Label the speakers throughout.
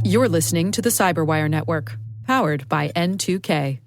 Speaker 1: You're listening to the CyberWire Network, powered by N2K.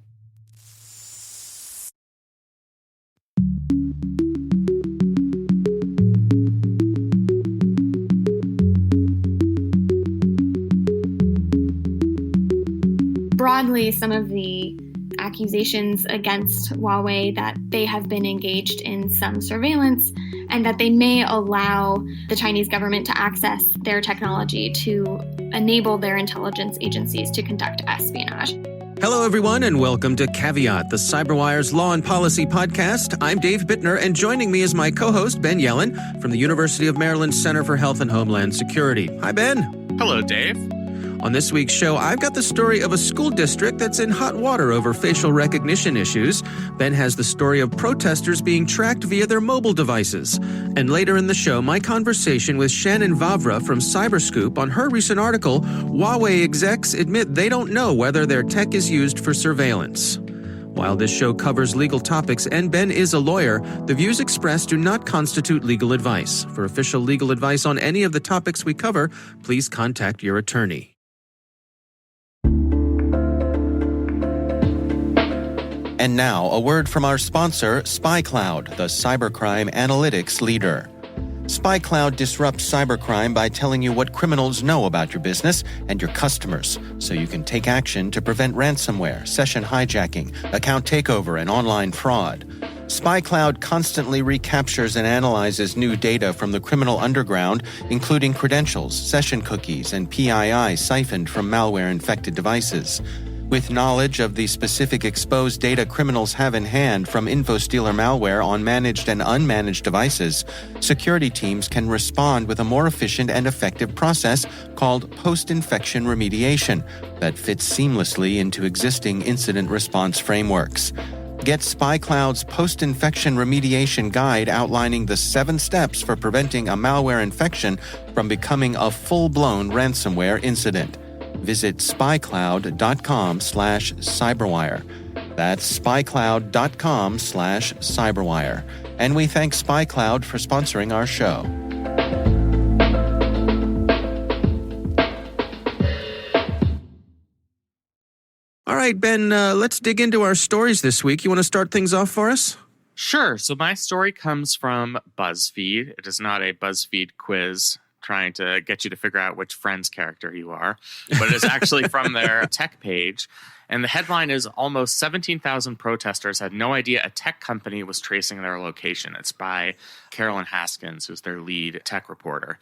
Speaker 2: Broadly, some of the accusations against Huawei that they have been engaged in some surveillance and that they may allow the Chinese government to access their technology to enable their intelligence agencies to conduct espionage.
Speaker 3: Hello, everyone, and welcome to Caveat, the CyberWire's Law and Policy podcast. I'm Dave Bittner, and joining me is my co-host, Ben Yellen, from the University of Maryland Center for Health and Homeland Security. Hi, Ben.
Speaker 4: Hello, Dave.
Speaker 3: On this week's show, I've got the story of a school district that's in hot water over facial recognition issues. Ben has the story of protesters being tracked via their mobile devices. And later in the show, my conversation with Shannon Vavra from CyberScoop on her recent article, Huawei execs admit they don't know whether their tech is used for surveillance. While this show covers legal topics and Ben is a lawyer, the views expressed do not constitute legal advice. For official legal advice on any of the topics we cover, please contact your attorney. And now, a word from our sponsor, SpyCloud, the cybercrime analytics leader. SpyCloud disrupts cybercrime by telling you what criminals know about your business and your customers, so you can take action to prevent ransomware, session hijacking, account takeover, and online fraud. SpyCloud constantly recaptures and analyzes new data from the criminal underground, including credentials, session cookies, and PII siphoned from malware-infected devices. With knowledge of the specific exposed data criminals have in hand from InfoStealer malware on managed and unmanaged devices, security teams can respond with a more efficient and effective process called post-infection remediation that fits seamlessly into existing incident response frameworks. Get SpyCloud's post-infection remediation guide outlining the 7 steps for preventing a malware infection from becoming a full-blown ransomware incident. Visit spycloud.com/cyberwire. That's spycloud.com/cyberwire. And we thank SpyCloud for sponsoring our show. All right, Ben, let's dig into our stories this week. You want to start things off for us?
Speaker 4: Sure. So my story comes from BuzzFeed. It is not a BuzzFeed quiz trying to get you to figure out which Friends character you are, but it's actually from their tech page. And the headline is almost 17,000 protesters had no idea a tech company was tracing their location. It's by Carolyn Haskins, who's their lead tech reporter.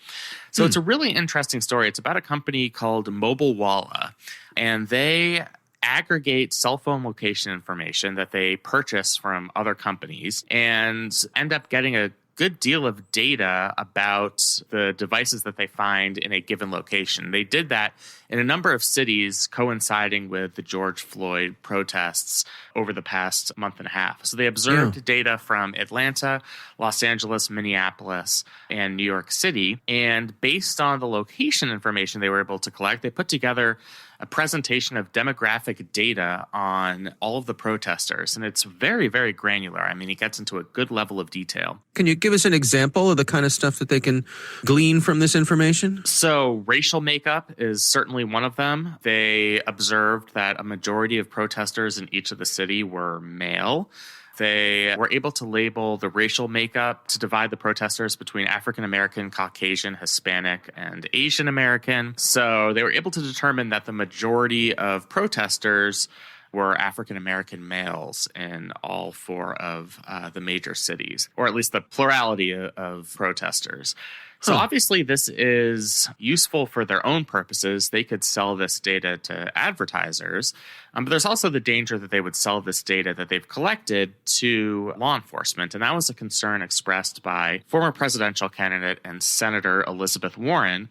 Speaker 4: So it's a really interesting story. It's about a company called Mobilewalla, and they aggregate cell phone location information that they purchase from other companies and end up getting a good deal of data about the devices that they find in a given location. They did that in a number of cities coinciding with the George Floyd protests over the past month and a half. So they observed data from Atlanta, Los Angeles, Minneapolis, and New York City. And based on the location information they were able to collect, they put together a presentation of demographic data on all of the protesters. And it's very, very granular. I mean, it gets into a good level of detail.
Speaker 3: Can you give us an example of the kind of stuff that they can glean from this information?
Speaker 4: So racial makeup is certainly one of them. They observed that a majority of protesters in each of the city were male. They were able to label the racial makeup to divide the protesters between African American, Caucasian, Hispanic, and Asian American. So they were able to determine that the majority of protesters were African American males in all 4 of the major cities, or at least the plurality of protesters. So obviously this is useful for their own purposes. They could sell this data to advertisers, but there's also the danger that they would sell this data that they've collected to law enforcement. And that was a concern expressed by former presidential candidate and Senator Elizabeth Warren,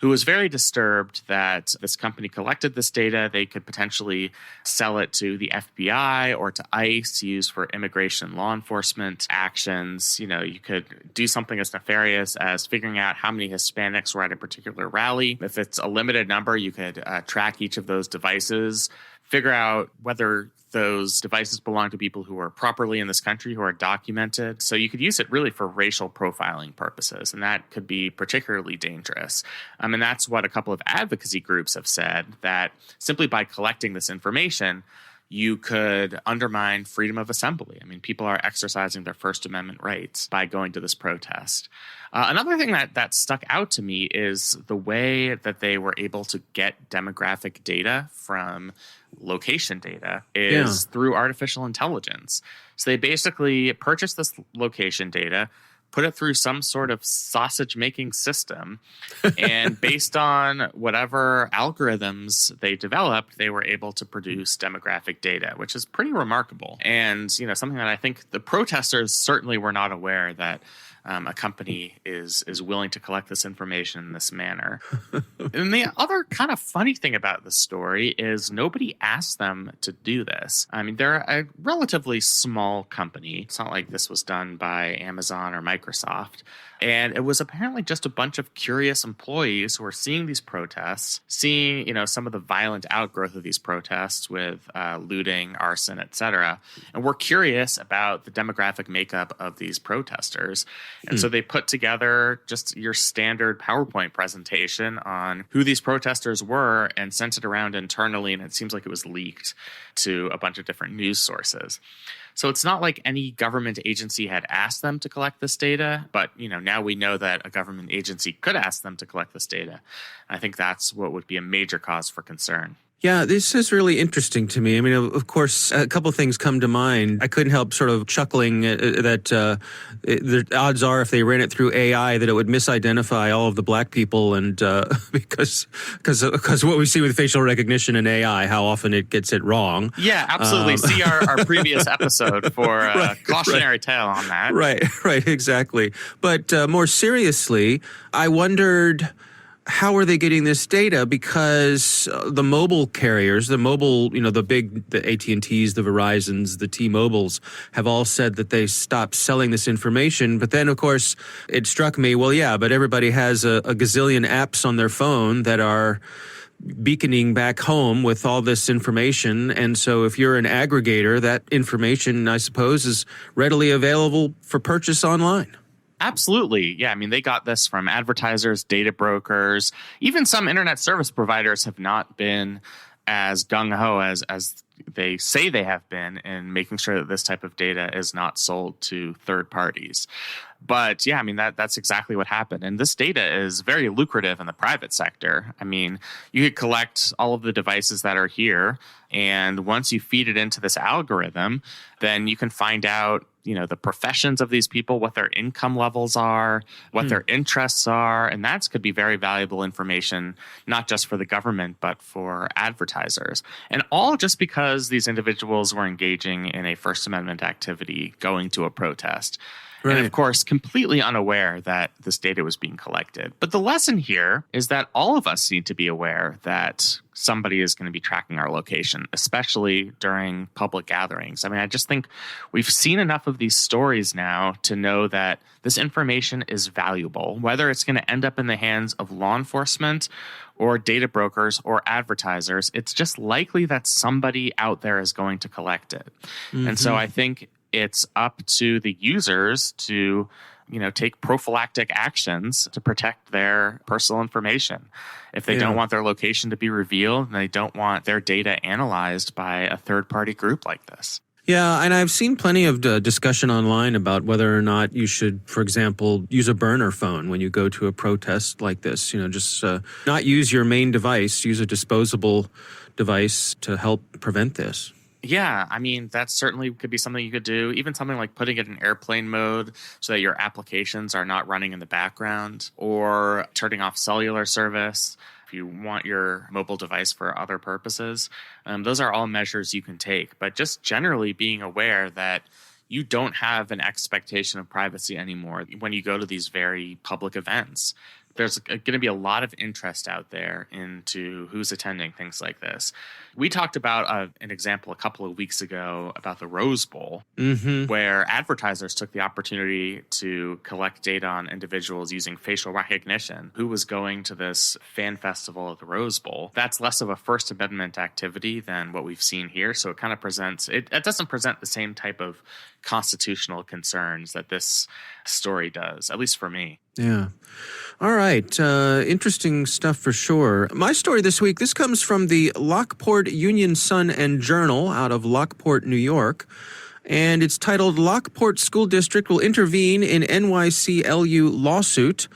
Speaker 4: who was very disturbed that this company collected this data. They could potentially sell it to the FBI or to ICE to use for immigration law enforcement actions. You know, you could do something as nefarious as figuring out how many Hispanics were at a particular rally. If it's a limited number, you could track each of those devices figure out whether those devices belong to people who are properly in this country, who are documented. So you could use it really for racial profiling purposes, and that could be particularly dangerous. And that's what a couple of advocacy groups have said, that simply by collecting this information, you could undermine freedom of assembly. I mean, people are exercising their First Amendment rights by going to this protest. Another thing that stuck out to me is the way that they were able to get demographic data from location data is through artificial intelligence. So they basically purchased this location data, put it through some sort of sausage-making system, and based on whatever algorithms they developed, they were able to produce demographic data, which is pretty remarkable. And, something that I think the protesters certainly were not aware that a company is willing to collect this information in this manner. And the other kind of funny thing about the story is nobody asked them to do this. I mean, they're a relatively small company. It's not like this was done by Amazon or Microsoft. And it was apparently just a bunch of curious employees who were seeing these protests, seeing, some of the violent outgrowth of these protests with looting, arson, etc. And were curious about the demographic makeup of these protesters. And so they put together just your standard PowerPoint presentation on who these protesters were and sent it around internally. And it seems like it was leaked to a bunch of different news sources. So it's not like any government agency had asked them to collect this data, but now we know that a government agency could ask them to collect this data. I think that's what would be a major cause for concern.
Speaker 5: Yeah, this is really interesting to me. I mean, of course, a couple of things come to mind. I couldn't help sort of chuckling that the odds are if they ran it through AI that it would misidentify all of the black people, and because what we see with facial recognition and AI, how often it gets it wrong.
Speaker 4: Yeah, absolutely. See our previous episode for a cautionary tale on that.
Speaker 5: Right, exactly. But more seriously, I wondered, how are they getting this data? Because the mobile carriers, the AT&Ts, the Verizons, the T-Mobiles have all said that they stopped selling this information. But then, of course, it struck me, well, yeah, but everybody has a gazillion apps on their phone that are beaconing back home with all this information. And so if you're an aggregator, that information, I suppose, is readily available for purchase online.
Speaker 4: Absolutely. Yeah. I mean, they got this from advertisers, data brokers, even some internet service providers have not been as gung-ho as they say they have been in making sure that this type of data is not sold to third parties. But yeah, I mean, that's exactly what happened. And this data is very lucrative in the private sector. I mean, you could collect all of the devices that are here, and once you feed it into this algorithm, then you can find out the professions of these people, what their income levels are, what their interests are. And that could be very valuable information, not just for the government, but for advertisers. And all just because these individuals were engaging in a First Amendment activity, going to a protest. Right. And of course, completely unaware that this data was being collected. But the lesson here is that all of us need to be aware that somebody is going to be tracking our location, especially during public gatherings. I mean, I just think we've seen enough of these stories now to know that this information is valuable, whether it's going to end up in the hands of law enforcement or data brokers or advertisers. It's just likely that somebody out there is going to collect it. Mm-hmm. And so I think it's up to the users to, take prophylactic actions to protect their personal information. If they don't want their location to be revealed, and they don't want their data analyzed by a third-party group like this.
Speaker 5: Yeah, and I've seen plenty of discussion online about whether or not you should, for example, use a burner phone when you go to a protest like this. Just not use your main device, use a disposable device to help prevent this.
Speaker 4: Yeah, I mean, that certainly could be something you could do. Even something like putting it in airplane mode so that your applications are not running in the background, or turning off cellular service if you want your mobile device for other purposes. Those are all measures you can take. But just generally being aware that you don't have an expectation of privacy anymore when you go to these very public events. there's going to be a lot of interest out there into who's attending things like this. We talked about an example a couple of weeks ago about the Rose Bowl, where advertisers took the opportunity to collect data on individuals using facial recognition. Who was going to this fan festival at the Rose Bowl? That's less of a First Amendment activity than what we've seen here. So it kind of presents, it doesn't present the same type of constitutional concerns that this story does, at least for me.
Speaker 5: Yeah. All right. Interesting stuff for sure. My story this week, this comes from the Lockport Union Sun and Journal out of Lockport, New York. And it's titled, Lockport School District Will Intervene in NYCLU Lawsuit.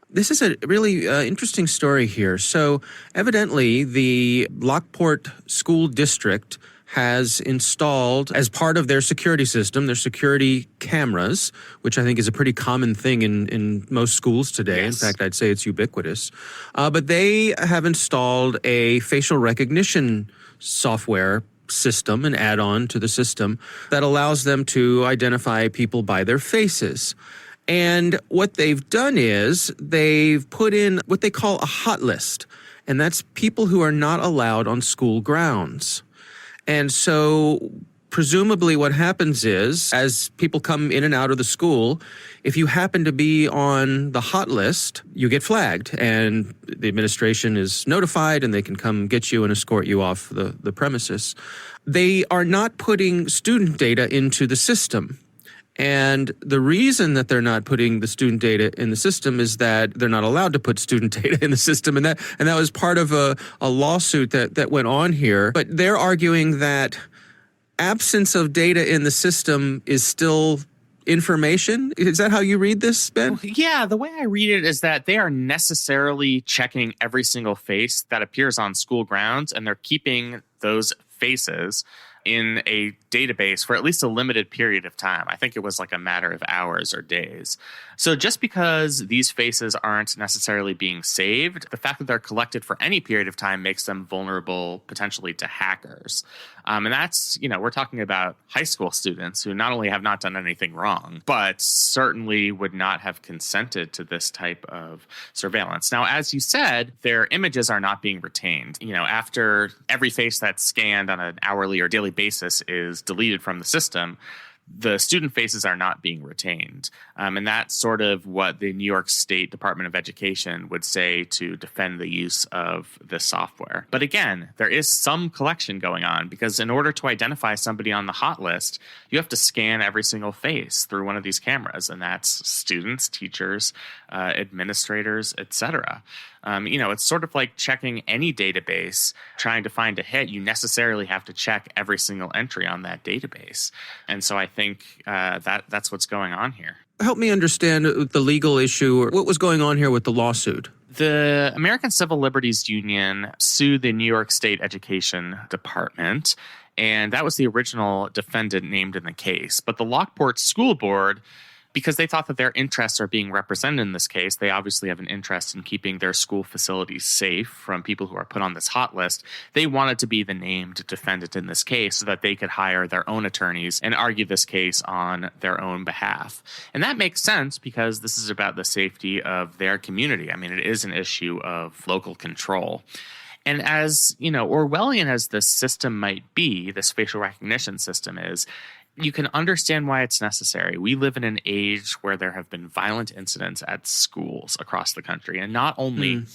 Speaker 5: This is a really interesting story here. So evidently, the Lockport School District has installed, as part of their security system, their security cameras, which I think is a pretty common thing in most schools today.
Speaker 4: Yes.
Speaker 5: In fact, I'd say it's ubiquitous. But they have installed a facial recognition software system, an add-on to the system, that allows them to identify people by their faces. And what they've done is they've put in what they call a hot list, and that's people who are not allowed on school grounds. And so presumably what happens is, as people come in and out of the school, if you happen to be on the hot list, you get flagged, and the administration is notified, and they can come get you and escort you off the premises. They are not putting student data into the system. And the reason that they're not putting the student data in the system is that they're not allowed to put student data in the system. And that was part of a lawsuit that went on here. But they're arguing that absence of data in the system is still information. Is that how you read this, Ben?
Speaker 4: Yeah, the way I read it is that they are necessarily checking every single face that appears on school grounds, and they're keeping those faces in a database for at least a limited period of time. I think it was like a matter of hours or days. So just because these faces aren't necessarily being saved, the fact that they're collected for any period of time makes them vulnerable potentially to hackers. And that's, we're talking about high school students who not only have not done anything wrong, but certainly would not have consented to this type of surveillance. Now, as you said, their images are not being retained. After every face that's scanned on an hourly or daily basis is deleted from the system, the student faces are not being retained. And that's sort of what the New York State Department of Education would say to defend the use of this software. But again, there is some collection going on, because in order to identify somebody on the hot list, you have to scan every single face through one of these cameras, and that's students, teachers, administrators, etc. It's sort of like checking any database, trying to find a hit. You necessarily have to check every single entry on that database. And so I think that's what's going on here.
Speaker 5: Help me understand the legal issue, or what was going on here with the lawsuit.
Speaker 4: The American Civil Liberties Union sued the New York State Education Department, and that was the original defendant named in the case. But the Lockport School Board, because they thought that their interests are being represented in this case, they obviously have an interest in keeping their school facilities safe from people who are put on this hot list. They wanted to be the named defendant in this case so that they could hire their own attorneys and argue this case on their own behalf. And that makes sense, because this is about the safety of their community. I mean, it is an issue of local control. And as, Orwellian as this system might be, this facial recognition system is, you can understand why it's necessary. We live in an age where there have been violent incidents at schools across the country. And not only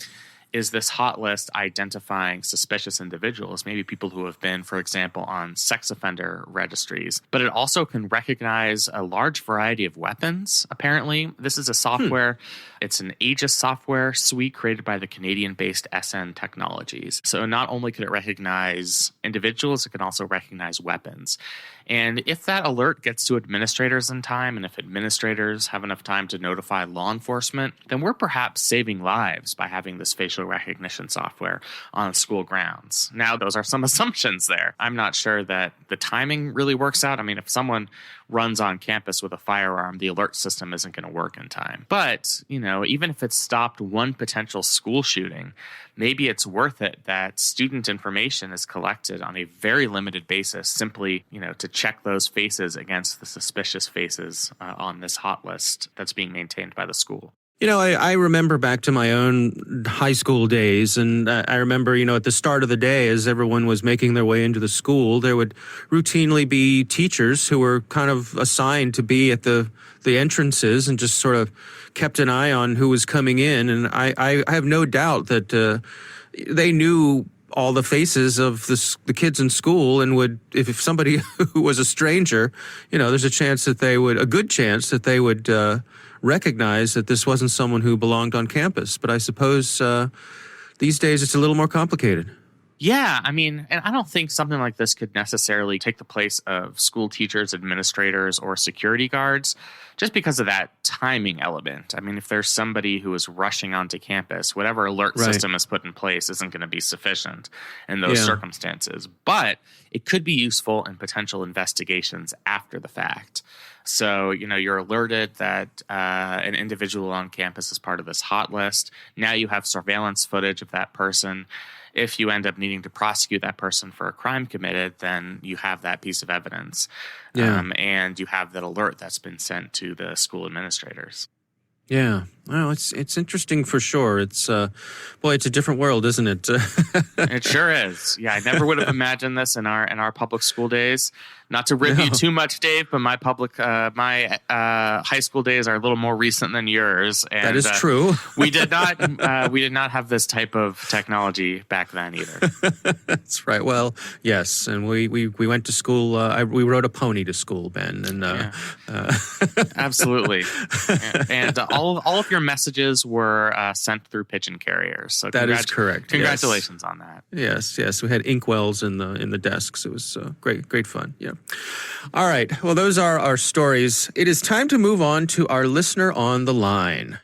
Speaker 4: is this hot list identifying suspicious individuals, maybe people who have been, for example, on sex offender registries, but it also can recognize a large variety of weapons, apparently. This is a software, it's an Aegis software suite created by the Canadian-based SN Technologies. So not only can it recognize individuals, it can also recognize weapons. And if that alert gets to administrators in time, and if administrators have enough time to notify law enforcement, then we're perhaps saving lives by having this facial recognition software on school grounds. Now, those are some assumptions there. I'm not sure that the timing really works out. I mean, if someone runs on campus with a firearm, the alert system isn't going to work in time. But, even if it's stopped one potential school shooting, maybe it's worth it that student information is collected on a very limited basis, simply, to check those faces against the suspicious faces on this hot list that's being maintained by the school.
Speaker 5: I remember back to my own high school days, and I remember, at the start of the day, as everyone was making their way into the school, there would routinely be teachers who were kind of assigned to be at the entrances and just sort of kept an eye on who was coming in. And I have no doubt that they knew all the faces of the kids in school, and would, if somebody who was a stranger, there's a good chance that they would recognize that this wasn't someone who belonged on campus. But I suppose these days it's a little more complicated.
Speaker 4: Yeah, and I don't think something like this could necessarily take the place of school teachers, administrators, or security guards, just because of that timing element. If there's somebody who is rushing onto campus, whatever alert system is put in place isn't going to be sufficient in those circumstances. But it could be useful in potential investigations after the fact. So, you're alerted that an individual on campus is part of this hot list. Now you have surveillance footage of that person. If you end up needing to prosecute that person for a crime committed, then you have that piece of evidence. And you have that alert that's been sent to the school administrators.
Speaker 5: Yeah. Well, it's interesting for sure. It's it's a different world, isn't it?
Speaker 4: It sure is. Yeah, I never would have imagined this in our public school days. Not to rib you too much, Dave, but my high school days are a little more recent than yours. And,
Speaker 5: that is true.
Speaker 4: we did not have this type of technology back then either.
Speaker 5: That's right. Well, yes, and we went to school. We rode a pony to school, Ben, and
Speaker 4: absolutely. And all of your messages were sent through pigeon carriers. So
Speaker 5: that is correct.
Speaker 4: Congratulations on that.
Speaker 5: Yes. We had inkwells in the desks. It was great fun. Yeah. All right. Well, those are our stories. It is time to move on to our listener on the line.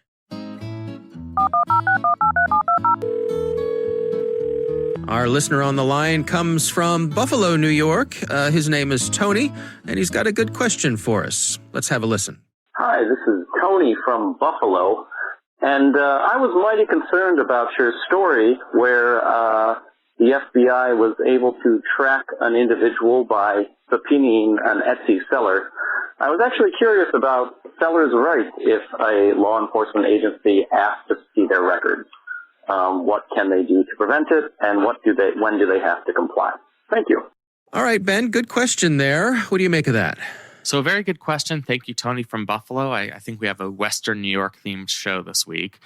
Speaker 5: Our listener on the line comes from Buffalo, New York. His name is Tony, and he's got a good question for us. Let's have a listen.
Speaker 6: Hi, this is Tony from Buffalo, and I was mighty concerned about your story where the FBI was able to track an individual by subpoenaing an Etsy seller. I was actually curious about sellers' rights if a law enforcement agency asks to see their records. What can they do to prevent it, and when do they have to comply? Thank you.
Speaker 5: All right, Ben, good question there. What do you make of that?
Speaker 4: So a very good question. Thank you, Tony from Buffalo. I think we have a Western New York themed show this week.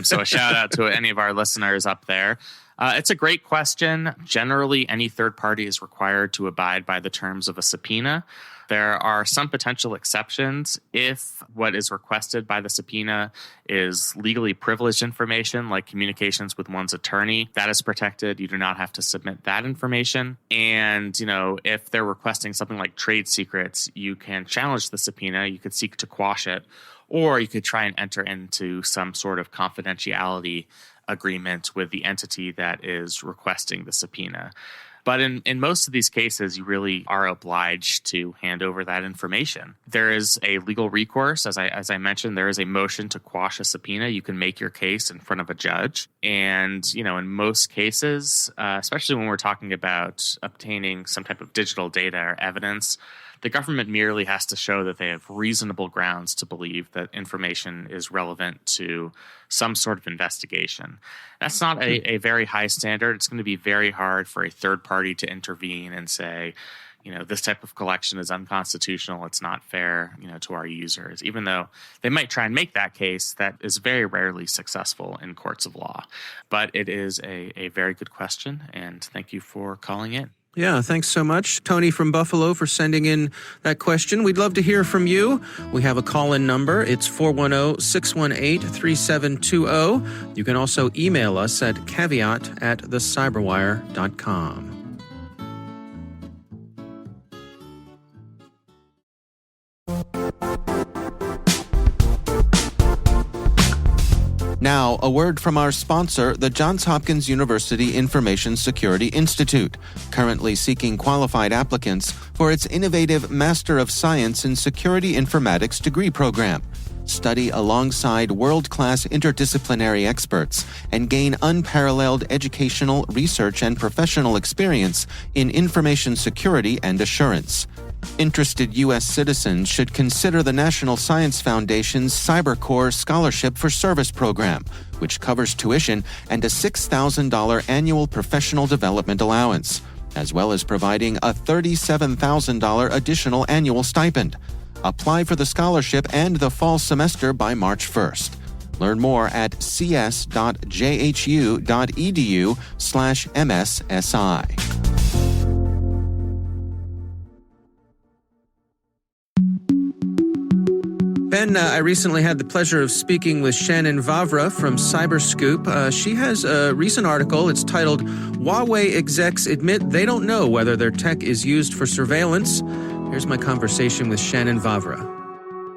Speaker 4: So a shout out to any of our listeners up there. It's a great question. Generally, any third party is required to abide by the terms of a subpoena. There are some potential exceptions if what is requested by the subpoena is legally privileged information, like communications with one's attorney. That is protected. You do not have to submit that information. And, if they're requesting something like trade secrets, you can challenge the subpoena. You could seek to quash it, or you could try and enter into some sort of confidentiality agreement with the entity that is requesting the subpoena. But in most of these cases, you really are obliged to hand over that information. There is a legal recourse. As I mentioned, there is a motion to quash a subpoena. You can make your case in front of a judge. And, in most cases, especially when we're talking about obtaining some type of digital data or evidence, the government merely has to show that they have reasonable grounds to believe that information is relevant to some sort of investigation. That's not a very high standard. It's going to be very hard for a third party to intervene and say, this type of collection is unconstitutional. It's not fair, to our users. Even though they might try and make that case, that is very rarely successful in courts of law. But it is a very good question, and thank you for calling in.
Speaker 5: Yeah, thanks so much, Tony from Buffalo, for sending in that question. We'd love to hear from you. We have a call-in number. It's 410-618-3720. You can also email us at caveat@thecyberwire.com.
Speaker 3: Now, a word from our sponsor, the Johns Hopkins University Information Security Institute, currently seeking qualified applicants for its innovative Master of Science in Security Informatics degree program. Study alongside world-class interdisciplinary experts and gain unparalleled educational, research, and professional experience in information security and assurance. Interested U.S. citizens should consider the National Science Foundation's CyberCore Scholarship for Service program, which covers tuition and a $6,000 annual professional development allowance, as well as providing a $37,000 additional annual stipend. Apply for the scholarship and the fall semester by March 1st. Learn more at cs.jhu.edu/MSSI.
Speaker 5: Ben, I recently had the pleasure of speaking with Shannon Vavra from CyberScoop. She has a recent article. It's titled, Huawei Execs Admit They Don't Know Whether Their Tech is Used for Surveillance. Here's my conversation with Shannon Vavra.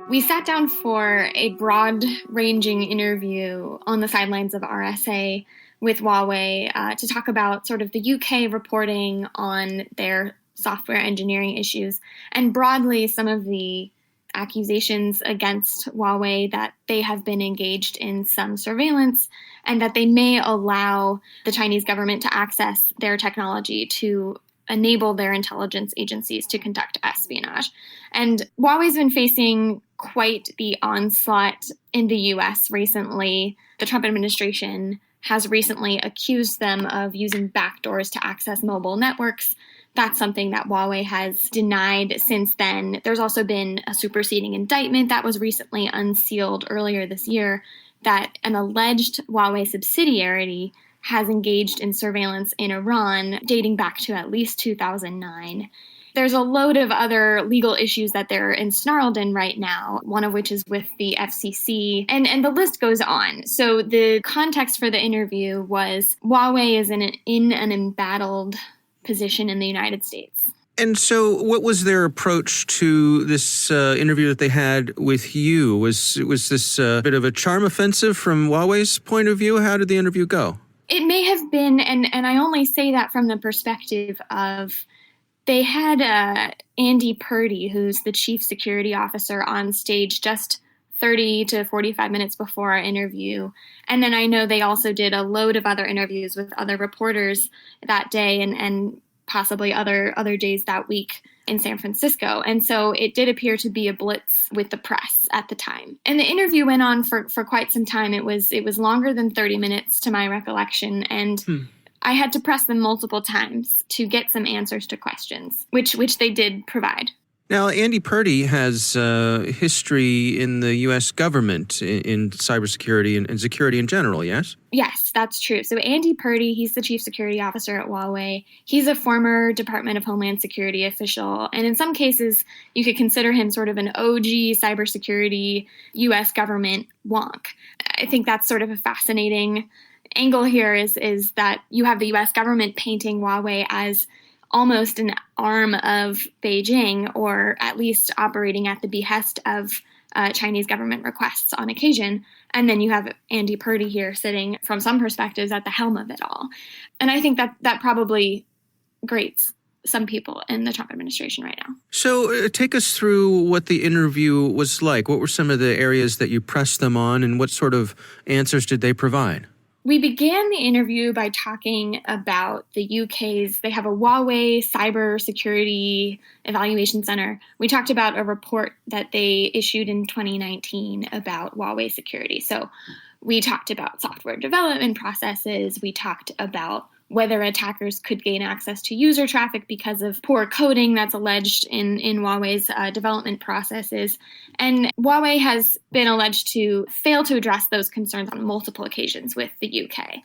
Speaker 2: We sat down for a broad-ranging interview on the sidelines of RSA with Huawei to talk about sort of the UK reporting on their software engineering issues and broadly some of the accusations against Huawei that they have been engaged in some surveillance and that they may allow the Chinese government to access their technology to enable their intelligence agencies to conduct espionage. And Huawei's been facing quite the onslaught in the US recently. The Trump administration has recently accused them of using backdoors to access mobile networks. That's something that Huawei has denied since then. There's also been a superseding indictment that was recently unsealed earlier this year that an alleged Huawei subsidiary has engaged in surveillance in Iran dating back to at least 2009. There's a load of other legal issues that they're ensnarled in right now, one of which is with the FCC, and the list goes on. So the context for the interview was Huawei is in an embattled position in the United States.
Speaker 5: And so what was their approach to this interview that they had with you? Was this a bit of a charm offensive from Huawei's point of view? How did the interview go?
Speaker 2: It may have been, and I only say that from the perspective of they had Andy Purdy, who's the chief security officer, on stage just 30 to 45 minutes before our interview. And then I know they also did a load of other interviews with other reporters that day and possibly other days that week in San Francisco. And so it did appear to be a blitz with the press at the time. And the interview went on for quite some time. It was longer than 30 minutes to my recollection. And I had to press them multiple times to get some answers to questions, which they did provide.
Speaker 5: Now, Andy Purdy has history in the U.S. government in cybersecurity and security in general, yes?
Speaker 2: Yes, that's true. So Andy Purdy, he's the chief security officer at Huawei. He's a former Department of Homeland Security official. And in some cases, you could consider him sort of an OG cybersecurity U.S. government wonk. I think that's sort of a fascinating angle here is that you have the U.S. government painting Huawei as almost an arm of Beijing, or at least operating at the behest of Chinese government requests on occasion. And then you have Andy Purdy here sitting, from some perspectives, at the helm of it all. And I think that probably grates some people in the Trump administration right now.
Speaker 5: So take us through what the interview was like. What were some of the areas that you pressed them on, and what sort of answers did they provide?
Speaker 2: We began the interview by talking about the UK's, they have a Huawei Cyber Security Evaluation Center. We talked about a report that they issued in 2019 about Huawei security. So we talked about software development processes. We talked about whether attackers could gain access to user traffic because of poor coding that's alleged in Huawei's development processes. And Huawei has been alleged to fail to address those concerns on multiple occasions with the UK.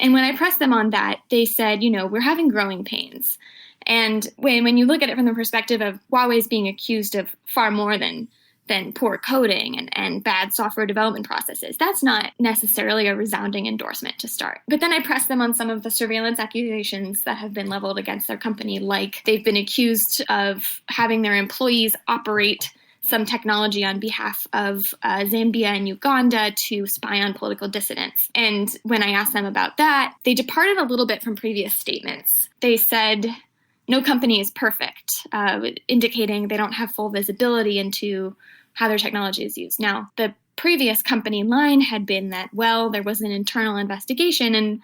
Speaker 2: And when I pressed them on that, they said, we're having growing pains. And when you look at it from the perspective of Huawei's being accused of far more than poor coding and bad software development processes, that's not necessarily a resounding endorsement to start. But then I pressed them on some of the surveillance accusations that have been leveled against their company, like they've been accused of having their employees operate some technology on behalf of Zambia and Uganda to spy on political dissidents. And when I asked them about that, they departed a little bit from previous statements. They said, no company is perfect, indicating they don't have full visibility into how their technology is used. Now, the previous company line had been that, there was an internal investigation and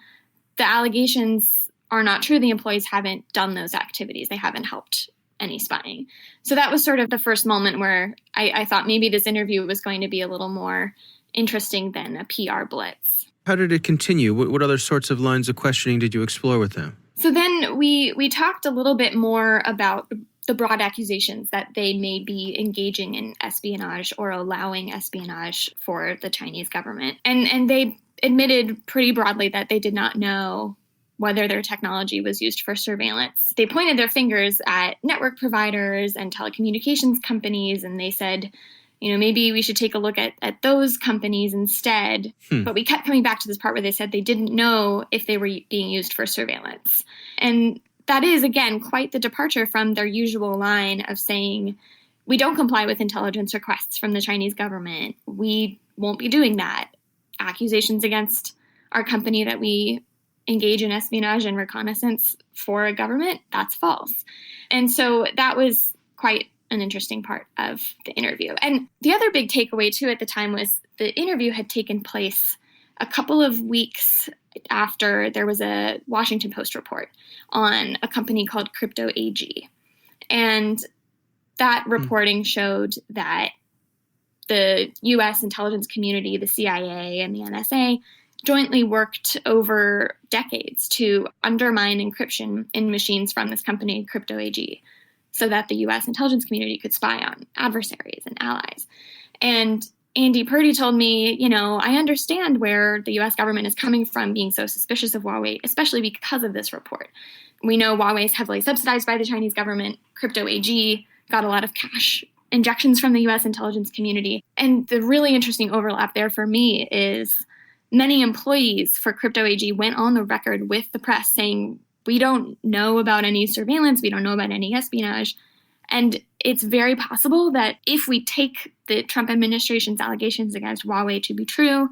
Speaker 2: the allegations are not true. The employees haven't done those activities. They haven't helped any spying. So that was sort of the first moment where I thought maybe this interview was going to be a little more interesting than a PR blitz.
Speaker 5: How did it continue? What other sorts of lines of questioning did you explore with them?
Speaker 2: So then we talked a little bit more about the broad accusations that they may be engaging in espionage or allowing espionage for the Chinese government. And they admitted pretty broadly that they did not know whether their technology was used for surveillance. They pointed their fingers at network providers and telecommunications companies, and they said, maybe we should take a look at those companies instead. But we kept coming back to this part where they said they didn't know if they were being used for surveillance. And that is, again, quite the departure from their usual line of saying, we don't comply with intelligence requests from the Chinese government. We won't be doing that. Accusations against our company that we engage in espionage and reconnaissance for a government, that's false. And so that was quite an interesting part of the interview. And the other big takeaway, too, at the time was the interview had taken place a couple of weeks after there was a Washington Post report on a company called Crypto AG. And that reporting showed that the U.S. intelligence community, the CIA and the NSA, jointly worked over decades to undermine encryption in machines from this company, Crypto AG, so that the U.S. intelligence community could spy on adversaries and allies. And Andy Purdy told me, I understand where the U.S. government is coming from being so suspicious of Huawei, especially because of this report. We know Huawei is heavily subsidized by the Chinese government. Crypto AG got a lot of cash injections from the U.S. intelligence community. And the really interesting overlap there for me is many employees for Crypto AG went on the record with the press saying, we don't know about any surveillance, we don't know about any espionage. And it's very possible that if we take the Trump administration's allegations against Huawei to be true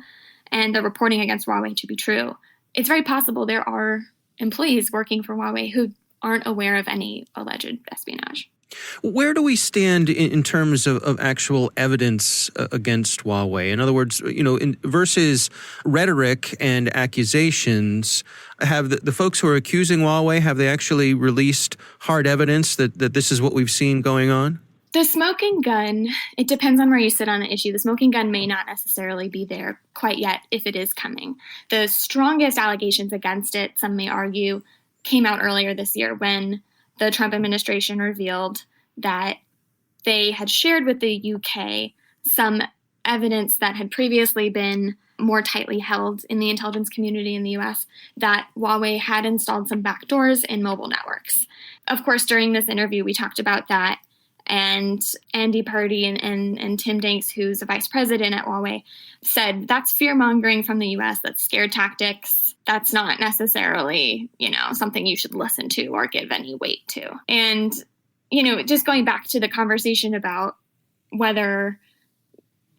Speaker 2: and the reporting against Huawei to be true, it's very possible there are employees working for Huawei who aren't aware of any alleged espionage.
Speaker 5: Where do we stand in terms of actual evidence against Huawei? In other words, versus rhetoric and accusations, have the folks who are accusing Huawei, have they actually released hard evidence that this is what we've seen going on?
Speaker 2: The smoking gun, it depends on where you sit on the issue. The smoking gun may not necessarily be there quite yet if it is coming. The strongest allegations against it, some may argue, came out earlier this year when the Trump administration revealed that they had shared with the UK some evidence that had previously been more tightly held in the intelligence community in the US, that Huawei had installed some backdoors in mobile networks. Of course, during this interview, we talked about that. And Andy Purdy and Tim Danks, who's a vice president at Huawei, said that's fear-mongering from the U.S., that's scare tactics. That's not necessarily, something you should listen to or give any weight to. And, just going back to the conversation about whether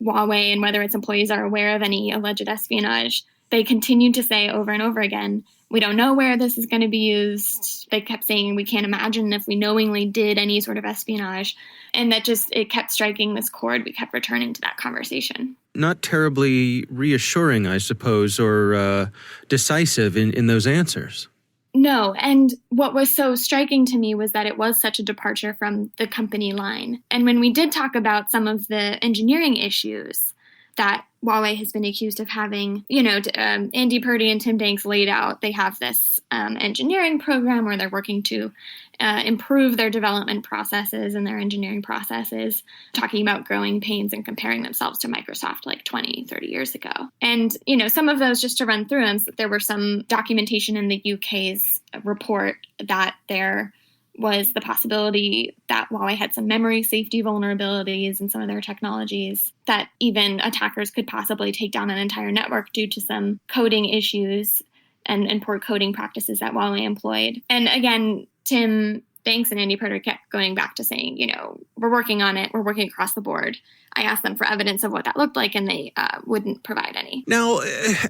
Speaker 2: Huawei and whether its employees are aware of any alleged espionage, they continued to say over and over again, we don't know where this is going to be used. They kept saying we can't imagine if we knowingly did any sort of espionage. And that it kept striking this chord. We kept returning to that conversation. Not
Speaker 5: terribly reassuring, I suppose, or decisive in those answers.
Speaker 2: No. And what was so striking to me was that it was such a departure from the company line. And when we did talk about some of the engineering issues that Huawei has been accused of having, Andy Purdy and Tim Danks laid out, they have this engineering program where they're working to improve their development processes and their engineering processes, talking about growing pains and comparing themselves to Microsoft like 20, 30 years ago. And, some of those, just to run through them, there were some documentation in the UK's report that there was the possibility that Huawei had some memory safety vulnerabilities in some of their technologies, that even attackers could possibly take down an entire network due to some coding issues and poor coding practices that Huawei employed. And again, Tim Danks and Andy Purdy kept going back to saying, we're working on it. We're working across the board. I asked them for evidence of what that looked like, and they wouldn't provide any.
Speaker 5: Now,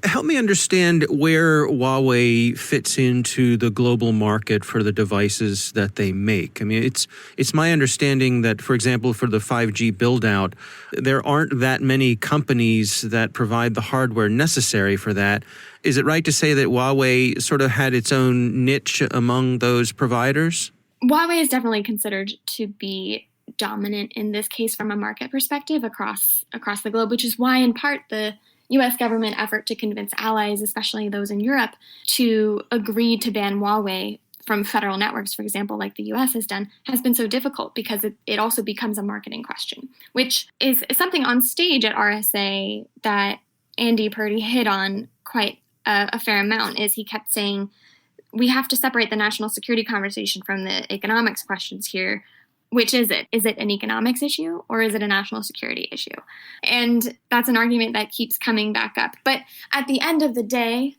Speaker 5: help me understand where Huawei fits into the global market for the devices that they make. I mean, it's my understanding that, for example, for the 5G build-out, there aren't that many companies that provide the hardware necessary for that. Is it right to say that Huawei sort of had its own niche among those providers?
Speaker 2: Huawei is definitely considered to be dominant in this case from a market perspective across the globe, which is why, in part, the U.S. government effort to convince allies, especially those in Europe, to agree to ban Huawei from federal networks, for example, like the U.S. has done, has been so difficult because it also becomes a marketing question, which is something on stage at RSA that Andy Purdy hit on quite a fair amount. Is he kept saying, we have to separate the national security conversation from the economics questions here. Which is it? Is it an economics issue or is it a national security issue? And that's an argument that keeps coming back up. But at the end of the day,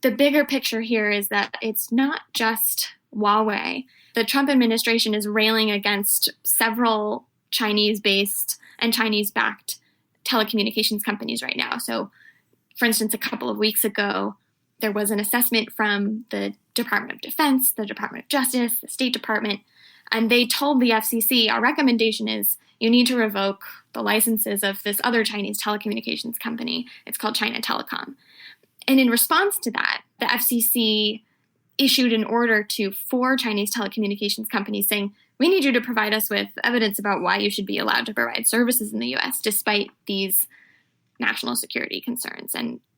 Speaker 2: the bigger picture here is that it's not just Huawei. The Trump administration is railing against several Chinese-based and Chinese-backed telecommunications companies right now. So, for instance, a couple of weeks ago, there was an assessment from the Department of Defense, the Department of Justice, the State Department, and they told the FCC, our recommendation is you need to revoke the licenses of this other Chinese telecommunications company. It's called China Telecom. And in response to that, the FCC issued an order to 4 Chinese telecommunications companies saying, we need you to provide us with evidence about why you should be allowed to provide services in the U.S. despite these national security concerns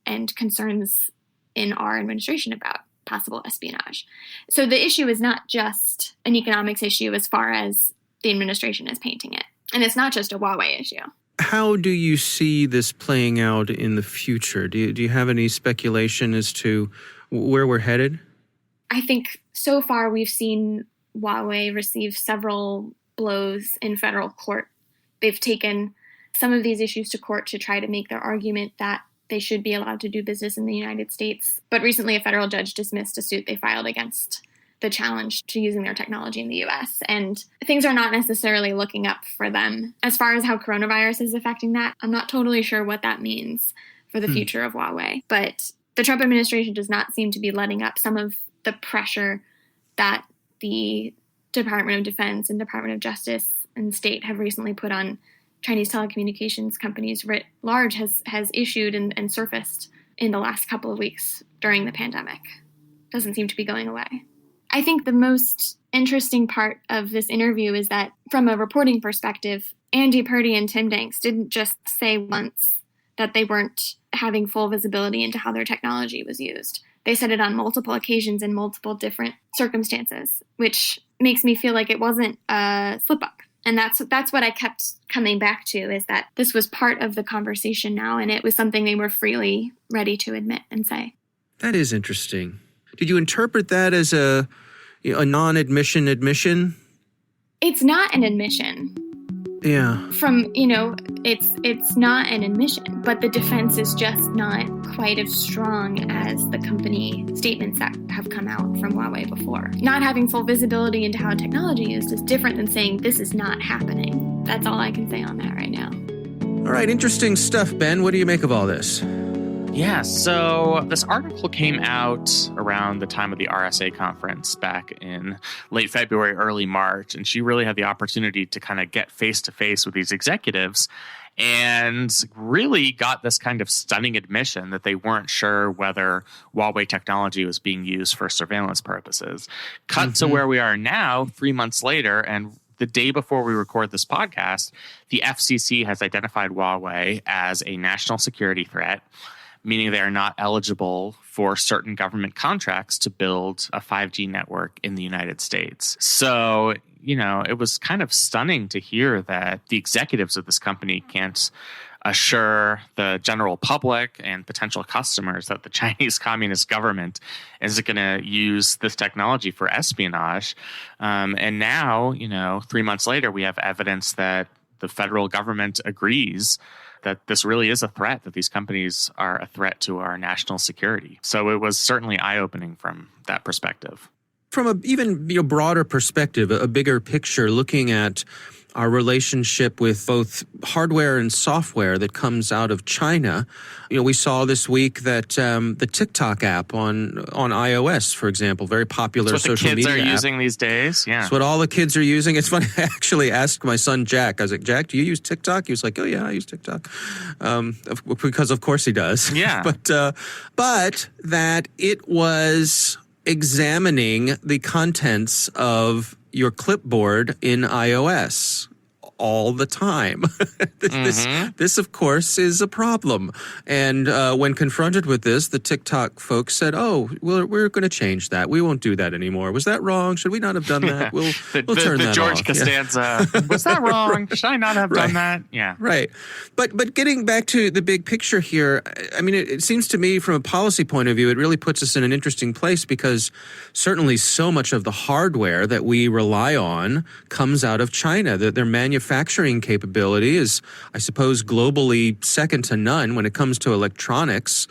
Speaker 2: and concerns in our administration about possible espionage. So the issue is not just an economics issue as far as the administration is painting it. And it's not just a Huawei issue.
Speaker 5: How do you see this playing out in the future? Do you have any speculation as to where we're headed?
Speaker 2: I think so far we've seen Huawei receive several blows in federal court. They've taken some of these issues to court to try to make their argument that they should be allowed to do business in the United States. But recently a federal judge dismissed a suit they filed against the challenge to using their technology in the U.S. And things are not necessarily looking up for them. As far as how coronavirus is affecting that, I'm not totally sure what that means for the future of Huawei. But the Trump administration does not seem to be letting up some of the pressure that the Department of Defense and Department of Justice and State have recently put on Chinese telecommunications companies writ large has issued and surfaced in the last couple of weeks during the pandemic. Doesn't seem to be going away. I think the most interesting part of this interview is that from a reporting perspective, Andy Purdy and Tim Danks didn't just say once that they weren't having full visibility into how their technology was used. They said it on multiple occasions in multiple different circumstances, which makes me feel like it wasn't a slip-up. And that's what I kept coming back to, is that this was part of the conversation now, and it was something they were freely ready to admit and say.
Speaker 5: That is interesting. Did you interpret that as a non-admission admission?
Speaker 2: It's not an admission.
Speaker 5: Yeah.
Speaker 2: It's not an admission, but the defense is just not quite as strong as the company statements that have come out from Huawei before. Not having full visibility into how technology is different than saying this is not happening. That's all I can say on that right now.
Speaker 5: All right, interesting stuff, Ben. What do you make of all this?
Speaker 4: Yeah, so this article came out around the time of the RSA conference back in late February, early March, and she really had the opportunity to kind of get face-to-face with these executives and really got this kind of stunning admission that they weren't sure whether Huawei technology was being used for surveillance purposes. Cut to where we are now, 3 months later, and the day before we record this podcast, the FCC has identified Huawei as a national security threat, meaning they are not eligible for certain government contracts to build a 5G network in the United States. So, it was kind of stunning to hear that the executives of this company can't assure the general public and potential customers that the Chinese Communist government is going to use this technology for espionage. And now, 3 months later, we have evidence that the federal government agrees that this really is a threat, that these companies are a threat to our national security. So it was certainly eye-opening from that perspective.
Speaker 5: From a even broader perspective, a bigger picture, looking at our relationship with both hardware and software that comes out of China. We saw this week that the TikTok app on iOS, for example, very popular social media app.
Speaker 4: That's what the kids are using these days. Yeah.
Speaker 5: That's what all the kids are using. It's funny. I actually asked my son, Jack. I was like, Jack, do you use TikTok? He was like, oh, yeah, I use TikTok. Because, of course, he does.
Speaker 4: Yeah.
Speaker 5: But that it was examining the contents of your clipboard in iOS all the time. This, of course, is a problem. And when confronted with this, the TikTok folks said, "Oh, we're going to change that. We won't do that anymore. Was that wrong? Should we not have done that? We'll turn that
Speaker 4: George
Speaker 5: off."
Speaker 4: Costanza. Was that wrong? Should I not have done that? Yeah.
Speaker 5: Right. But getting back to the big picture here, I mean, it seems to me from a policy point of view, it really puts us in an interesting place because certainly so much of the hardware that we rely on comes out of China. Their manufacturing capability is, I suppose, globally second to none when it comes to electronics.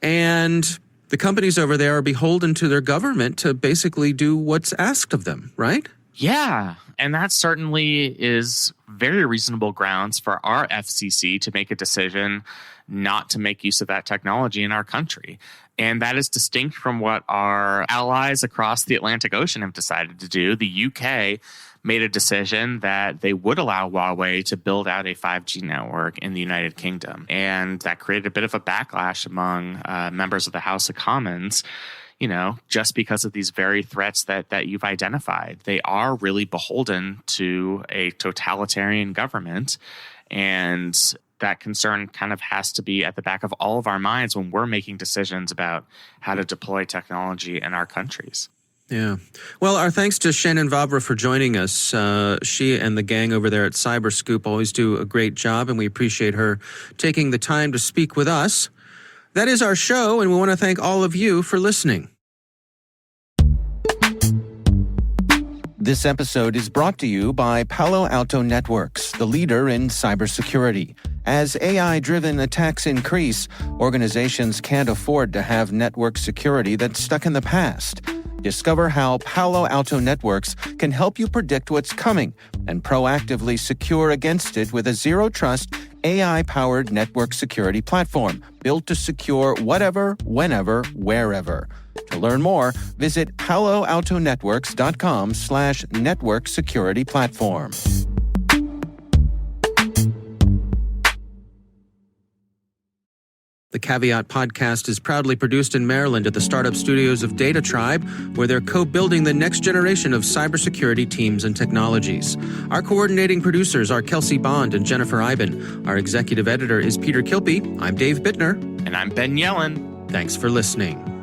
Speaker 5: And the companies over there are beholden to their government to basically do what's asked of them, right?
Speaker 4: Yeah. And that certainly is very reasonable grounds for our FCC to make a decision not to make use of that technology in our country. And that is distinct from what our allies across the Atlantic Ocean have decided to do. The UK made a decision that they would allow Huawei to build out a 5G network in the United Kingdom. And that created a bit of a backlash among members of the House of Commons, just because of these very threats that you've identified. They are really beholden to a totalitarian government. And that concern kind of has to be at the back of all of our minds when we're making decisions about how to deploy technology in our countries.
Speaker 5: Yeah. Well, our thanks to Shannon Vavra for joining us. She and the gang over there at CyberScoop always do a great job, and we appreciate her taking the time to speak with us. That is our show, and we want to thank all of you for listening.
Speaker 3: This episode is brought to you by Palo Alto Networks, the leader in cybersecurity. As AI-driven attacks increase, organizations can't afford to have network security that's stuck in the past. Discover how Palo Alto Networks can help you predict what's coming and proactively secure against it with a zero-trust, AI-powered network security platform built to secure whatever, whenever, wherever. To learn more, visit paloaltonetworks.com/network security platform.
Speaker 5: The Caveat podcast is proudly produced in Maryland at the startup studios of Data Tribe, where they're co-building the next generation of cybersecurity teams and technologies. Our coordinating producers are Kelsey Bond and Jennifer Iben. Our executive editor is Peter Kilpie. I'm Dave Bittner.
Speaker 4: And I'm Ben Yellen.
Speaker 5: Thanks for listening.